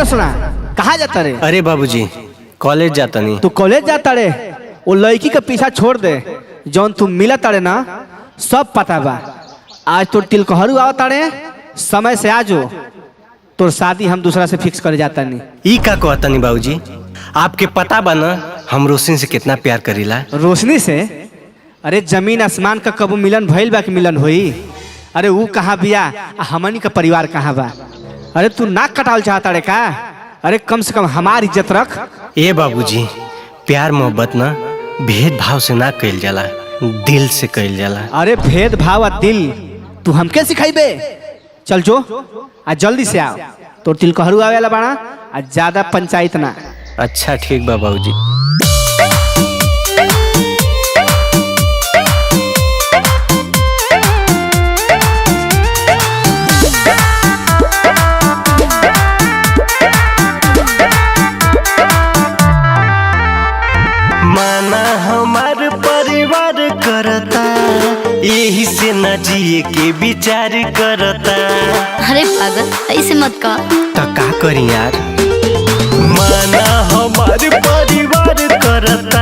रोशना कहाँ जाता रे? अरे बाबूजी कॉलेज जाता नहीं। तू कॉलेज जाता रे? वो लड़की का पीछा छोड़ दे, जौन तू मिला तारे ना सब पता बा। आज तो तिलकहरू आवता रे, समय से आजो तोर शादी हम दूसरा से फिक्स कर जाता नहीं। ई का कहता नहीं बाबूजी, आपके पता बा ना हम रोशनी से कितना प्यार करीला। रोशनी से? अरे जमीन आसमान का कबू मिलन भइल बा कि मिलन होई? अरे वो कहाँ बिया, हमनी का परिवार कहाँ बा? अरे तू नाक कटाल चाहता रे का? अरे कम से कम हमारी इज्जत रख। ए बाबूजी प्यार मोहब्बत ना भेदभाव से ना कइल जाला, दिल से कइल जाला। अरे भेदभाव आ दिल तू हमके सिखाइबे? चल जो आज जल्दी से आओ, तो तिलकहरू आवे वाला बाड़ा, आज ज्यादा पंचायत ना। अच्छा ठीक बा बाबूजी। माना हमार परिवार करता, यही से न जिए के विचार करता। अरे पागल ऐसे मत कह। तो का करी यार? माना हमार परिवार करता,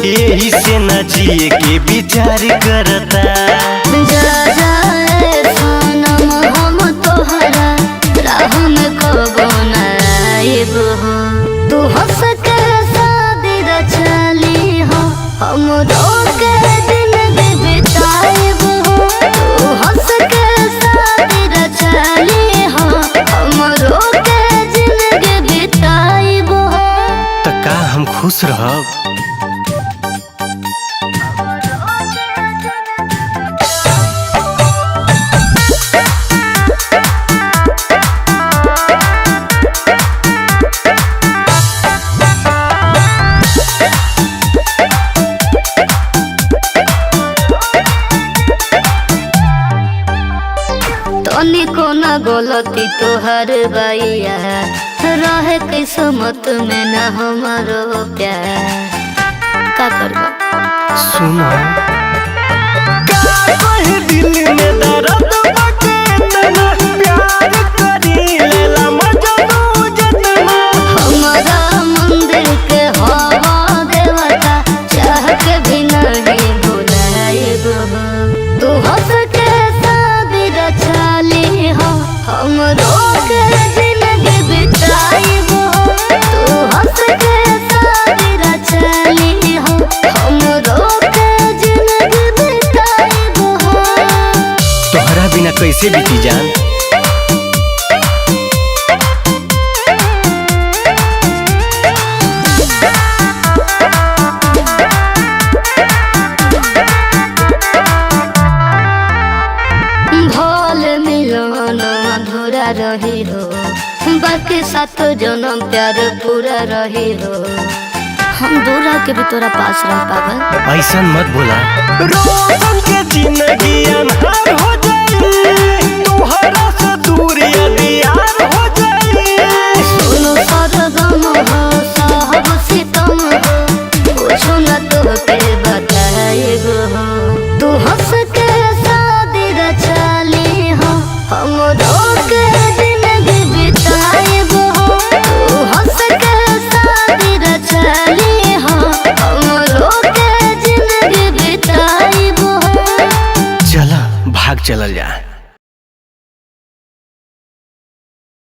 यही से न जिए के विचार करता। जा जाए सनम हम तोहरा राह में कबो न आइब हो। तू हंस के शादी रचली हो, हम रोके जिंदगी बिताइब हो। तू हंस के शादी रचली हो, हम रोके जिंदगी बिताइब हो। तो का हम खुश रहब? तनिको न गलती तोहर बाइया, रहे किस्मत में न हमारो प्यार। का करबा? सुनो दिल में दर्द बाटे, तना प्यार करीला मजनू जतना। हमारा मंदिर के हवा देवता, चाह के भी नहीं भुलाइब हो। तू हंस के शादी रचली हो, हम रोके जिंदगी बिताइब हो। तू हंस के शादी रचली हो, हम रोके जिंदगी बिताइब हो। तोहरा बिना कैसे बीती जान? भोल मिलन अधूरा रही हो, बाकी सात जन्म प्यार पूरा रही हो। हम दूरा के भी तोरा पास रह पागल। ऐसा मत बोला, रोशन के जिंदगी अनहार हो जाई, तोहरा से दूर यार हो जाई। सुनो सरगम हो साहब सितम हो, पूछो न तोके बताइब हो। तू हंस के शादी रचली हो, हम रोके जिंदगी बिताइब हो। तू हंस के शादी रचली हो, हम रोके जिंदगी बिताइब हो। चला भाग चलल जा।